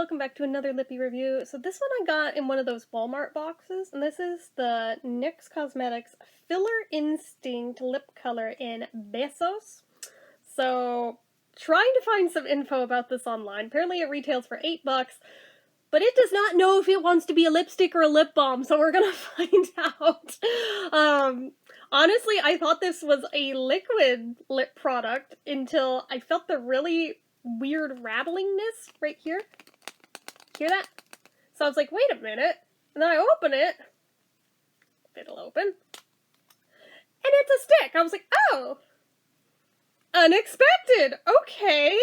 welcome back to another lippy review. So this one I got in one of those Walmart boxes, and this is the NYX Cosmetics Filler Instinct Lip Color in Besos. So, trying to find some info about this online. Apparently it retails for $8, but it does not know if it wants to be a lipstick or a lip balm, so we're gonna find out. Honestly, I thought this was a liquid lip product until I felt the really weird rattlingness right here. Hear that? So I was like, wait a minute. And then I open it. It'll open. And it's a stick. I was like, oh! Unexpected! Okay!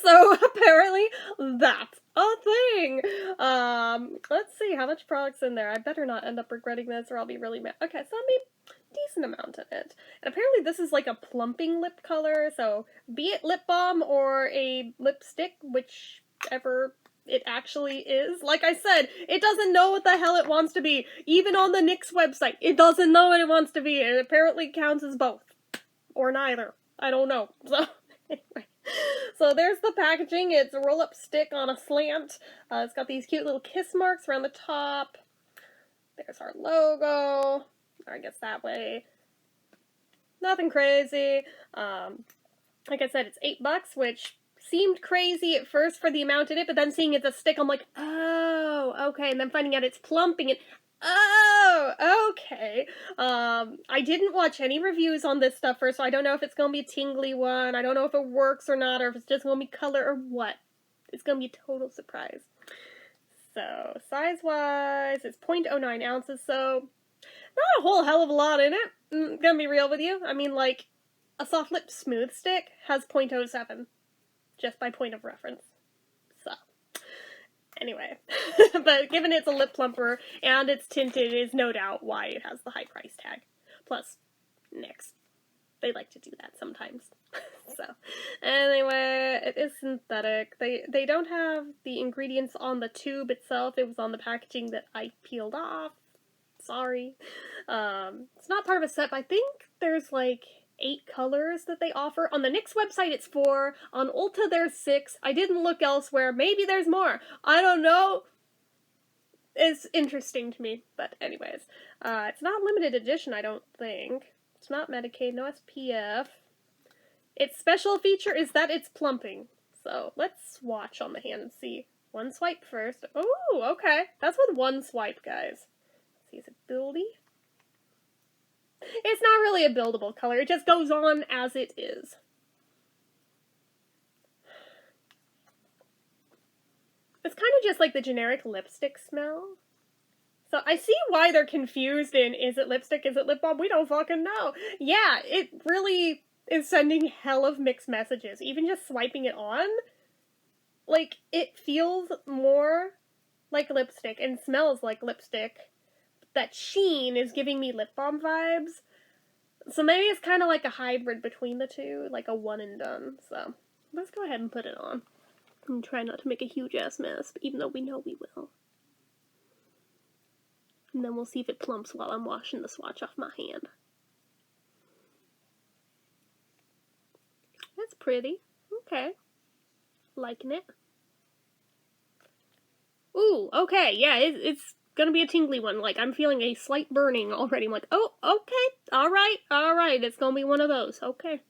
So apparently that's a thing! Let's see how much product's in there. I better not end up regretting this or I'll be really mad. Okay, so I made a decent amount in it. And apparently this is like a plumping lip color, so be it lip balm or a lipstick, whichever it actually is. Like I said, it doesn't know what the hell it wants to be. Even on the NYX website, it doesn't know what it wants to be. It apparently counts as both. Or neither. I don't know. So, anyway. So there's the packaging. It's a roll-up stick on a slant. It's got these cute little kiss marks around the top. There's our logo. I guess that way. Nothing crazy. Like I said, it's $8, which seemed crazy at first for the amount in it, but then seeing it's a stick, I'm like, oh, okay. And then finding out it's plumping and oh, okay. I didn't watch any reviews on this stuff first, so I don't know if it's gonna be a tingly one. I don't know if it works or not, or if it's just gonna be color or what. It's gonna be a total surprise. So, size-wise, it's 0.09 ounces, so not a whole hell of a lot in it. I'm gonna be real with you. I mean, like, a soft lip smooth stick has 0.07, just by point of reference. So. Anyway, but given it's a lip plumper and it's tinted is no doubt why it has the high price tag. Plus, NYX. They like to do that sometimes. So, anyway, it is synthetic. They don't have the ingredients on the tube itself. It was on the packaging that I peeled off. Sorry. It's not part of a set, but I think there's like 8 colors that they offer. On the NYX website it's 4, on Ulta there's 6, I didn't look elsewhere, maybe there's more, I don't know. It's interesting to me, but anyways. It's not limited edition, I don't think. It's not Medicaid, no SPF. Its special feature is that it's plumping. So, let's swatch on the hand and see. One swipe first. Oh, okay. That's with one swipe, guys. Let's see, is it buildy? It's not really a buildable color, it just goes on as it is. It's kind of just like the generic lipstick smell. So I see why they're confused in, is it lipstick, is it lip balm? We don't fucking know. Yeah, it really is sending hell of mixed messages. Even just swiping it on, like, it feels more like lipstick and smells like lipstick. That sheen is giving me lip balm vibes. So maybe it's kind of like a hybrid between the two, like a one and done. So let's go ahead and put it on. And try not to make a huge ass mess, even though we know we will. And then we'll see if it plumps while I'm washing the swatch off my hand. That's pretty. Okay. Liking it. Ooh, okay, yeah, it's gonna be a tingly one. Like, I'm feeling a slight burning already. I'm like, oh, okay, alright, it's gonna be one of those, okay.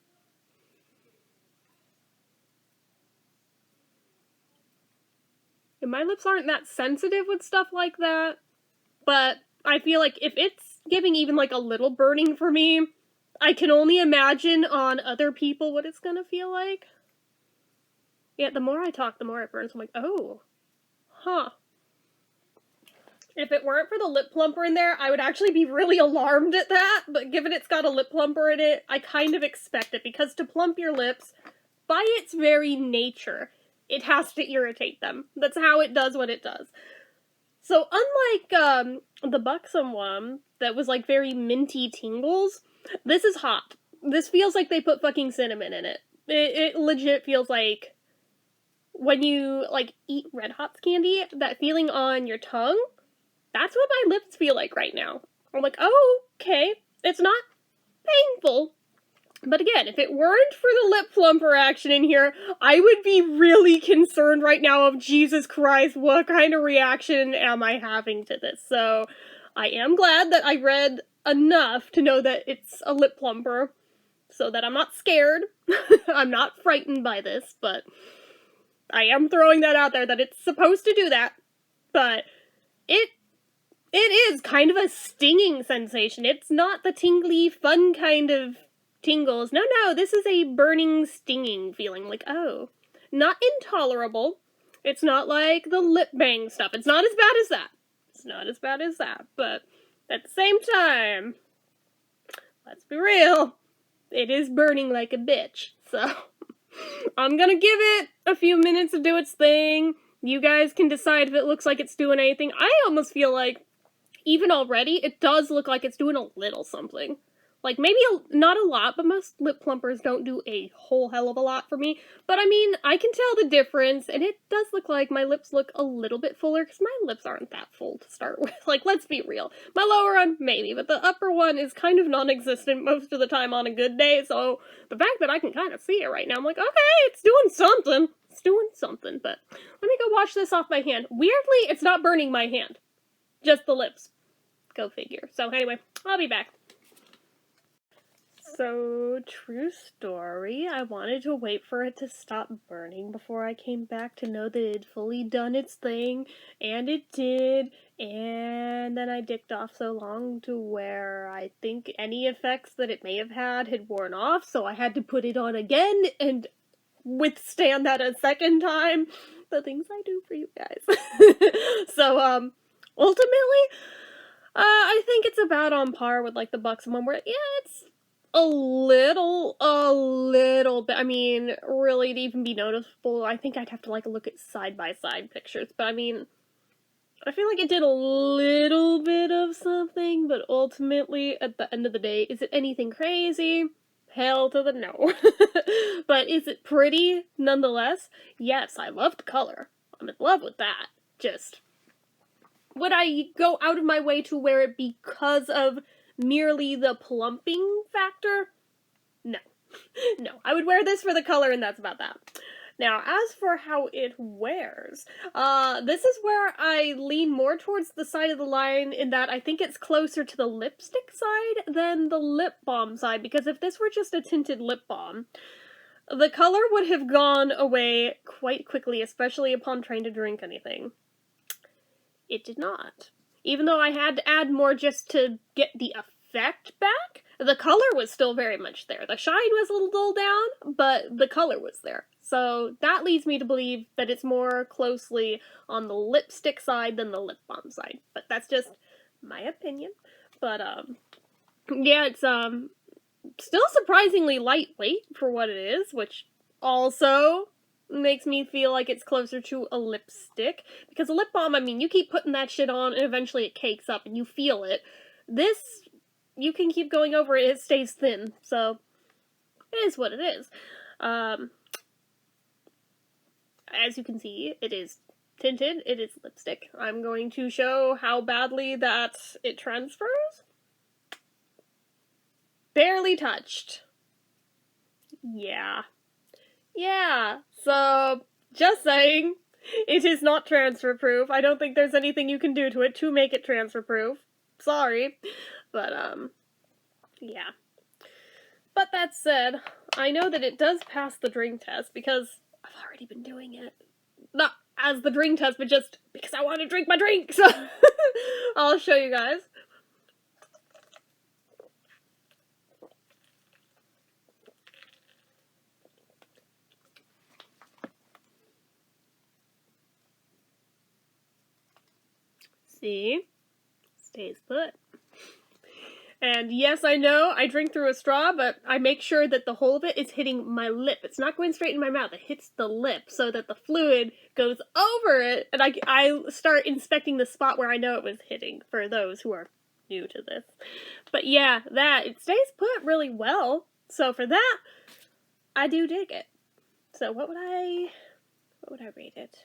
And my lips aren't that sensitive with stuff like that, but I feel like if it's giving even like a little burning for me, I can only imagine on other people what it's gonna feel like. Yeah, the more I talk, the more it burns. I'm like, oh, huh. If it weren't for the lip plumper in there, I would actually be really alarmed at that, but given it's got a lip plumper in it, I kind of expect it, because to plump your lips, by its very nature, it has to irritate them. That's how it does what it does. So unlike the Buxom one, that was like very minty tingles, this is hot. This feels like they put fucking cinnamon in it. It legit feels like when you, like, eat Red Hot candy, that feeling on your tongue. That's what my lips feel like right now. I'm like, oh, okay. It's not painful. But again, if it weren't for the lip plumper action in here, I would be really concerned right now of, Jesus Christ, what kind of reaction am I having to this? So I am glad that I read enough to know that it's a lip plumper, so that I'm not scared. I'm not frightened by this, but I am throwing that out there that it's supposed to do that. But it is kind of a stinging sensation. It's not the tingly, fun kind of tingles. No, this is a burning, stinging feeling. Like, oh. Not intolerable. It's not like the lip bang stuff. It's not as bad as that. It's not as bad as that. But at the same time, let's be real, it is burning like a bitch. So I'm gonna give it a few minutes to do its thing. You guys can decide if it looks like it's doing anything. I almost feel like, even already, it does look like it's doing a little something. Like, maybe not a lot, but most lip plumpers don't do a whole hell of a lot for me. But I mean, I can tell the difference, and it does look like my lips look a little bit fuller, because my lips aren't that full to start with. Like, let's be real. My lower one, maybe, but the upper one is kind of non-existent most of the time on a good day, so the fact that I can kind of see it right now, I'm like, okay, it's doing something. It's doing something, but let me go wash this off my hand. Weirdly, it's not burning my hand. Just the lips. Go figure. So anyway, I'll be back. So, true story, I wanted to wait for it to stop burning before I came back to know that it had fully done its thing, and it did, and then I dicked off so long to where I think any effects that it may have had worn off, so I had to put it on again and withstand that a second time. The things I do for you guys. So, ultimately, I think it's about on par with, like, the Buxom one, where, yeah, it's a little bit, I mean, really, to even be noticeable, I think I'd have to, like, look at side-by-side pictures, but I mean, I feel like it did a little bit of something, but ultimately, at the end of the day, is it anything crazy? Hell to the no. But is it pretty, nonetheless? Yes, I love the color. I'm in love with that. Just, would I go out of my way to wear it because of merely the plumping factor? No. No. I would wear this for the color, and that's about that. Now, as for how it wears, this is where I lean more towards the side of the line in that I think it's closer to the lipstick side than the lip balm side, because if this were just a tinted lip balm, the color would have gone away quite quickly, especially upon trying to drink anything. It did not. Even though I had to add more just to get the effect back, the color was still very much there. The shine was a little dulled down, but the color was there. So that leads me to believe that it's more closely on the lipstick side than the lip balm side. But that's just my opinion. But, yeah, it's, still surprisingly lightweight for what it is, which also makes me feel like it's closer to a lipstick. Because a lip balm, I mean, you keep putting that shit on and eventually it cakes up and you feel it. This, you can keep going over it, it stays thin. So, it is what it is. As you can see, it is tinted, it is lipstick. I'm going to show how badly that it transfers. Barely touched. Yeah. Yeah, so, just saying, it is not transfer proof. I don't think there's anything you can do to it to make it transfer proof. Sorry. But, yeah. But that said, I know that it does pass the drink test because I've already been doing it. Not as the drink test, but just because I want to drink my drink, so I'll show you guys. See? Stays put. And yes, I know, I drink through a straw, but I make sure that the whole of it is hitting my lip. It's not going straight in my mouth, it hits the lip so that the fluid goes over it, and I start inspecting the spot where I know it was hitting, for those who are new to this. But yeah, it stays put really well, so for that, I do dig it. So what would I rate it?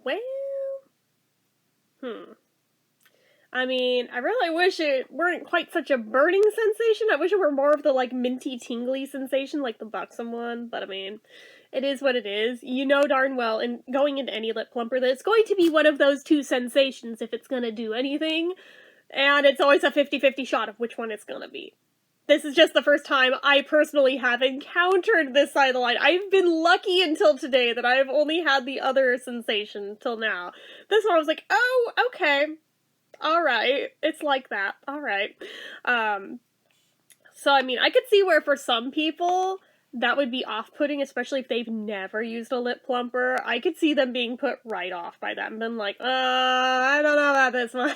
Well, I mean, I really wish it weren't quite such a burning sensation. I wish it were more of the, like, minty, tingly sensation, like the Buxom one, but I mean, it is what it is. You know darn well, and going into any lip plumper, that it's going to be one of those two sensations if it's gonna do anything, and it's always a 50-50 shot of which one it's gonna be. This is just the first time I personally have encountered this side of the line. I've been lucky until today that I've only had the other sensation till now. This one I was like, oh, okay. Alright. It's like that. Alright. So I mean, I could see where for some people that would be off-putting, especially if they've never used a lip plumper. I could see them being put right off by that and been like, I don't know about this one.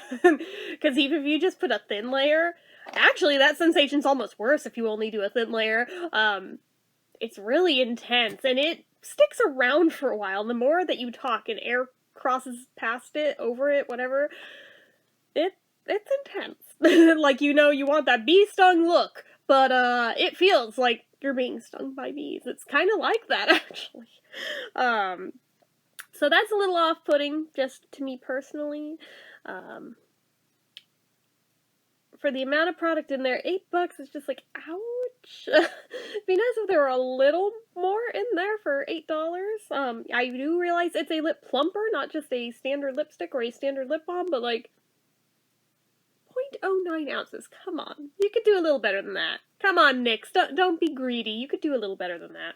Because even if you just put a thin layer, actually that sensation's almost worse if you only do a thin layer. It's really intense, and it sticks around for a while. The more that you talk and air crosses past it, over it, whatever, it's intense. Like, you know, you want that bee stung look, but it feels like you're being stung by bees. It's kind of like that, actually. So that's a little off-putting, just to me personally. For the amount of product in there, $8 is just like, ouch. It'd be nice if there were a little more in there for $8. I do realize it's a lip plumper, not just a standard lipstick or a standard lip balm, but like, 0.09 ounces. Come on. You could do a little better than that. Come on, NYX. Don't be greedy. You could do a little better than that.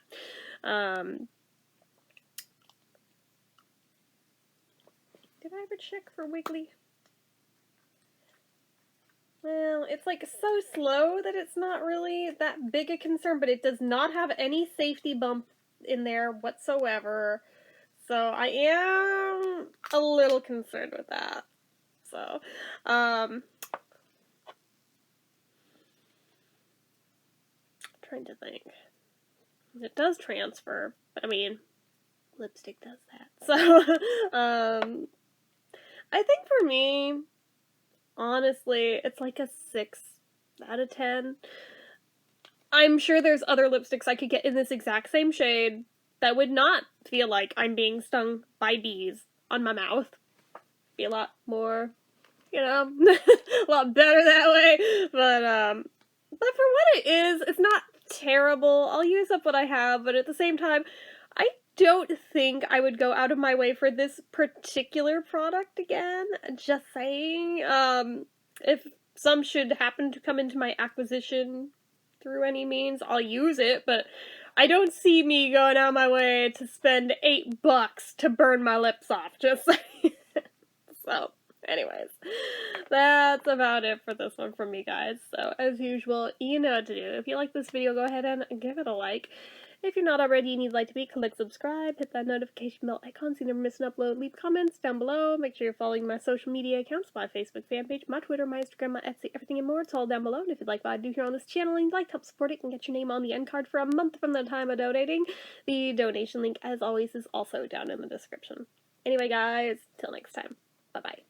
Did I ever check for wiggly? Well, it's like so slow that it's not really that big a concern, but it does not have any safety bump in there whatsoever. So I am a little concerned with that. So, trying to think. It does transfer, but I mean, lipstick does that. So, I think for me, honestly, it's like a 6 out of 10. I'm sure there's other lipsticks I could get in this exact same shade that would not feel like I'm being stung by bees on my mouth. Be a lot more, you know, a lot better that way. But for what it is, it's not terrible. I'll use up what I have, but at the same time, I don't think I would go out of my way for this particular product again. Just saying. If some should happen to come into my acquisition through any means, I'll use it, but I don't see me going out of my way to spend $8 to burn my lips off, just saying. So, anyways, that's about it for this one from me, guys. So, as usual, you know what to do. If you like this video, go ahead and give it a like. If you're not already and you'd like to be, click subscribe, hit that notification bell icon so you never miss an upload, leave comments down below, make sure you're following my social media accounts, my Facebook fan page, my Twitter, my Instagram, my Etsy, everything and more, it's all down below, and if you'd like what I do here on this channel and you'd like to help support it and get your name on the end card for a month from the time of donating, the donation link, as always, is also down in the description. Anyway, guys, till next time, bye-bye.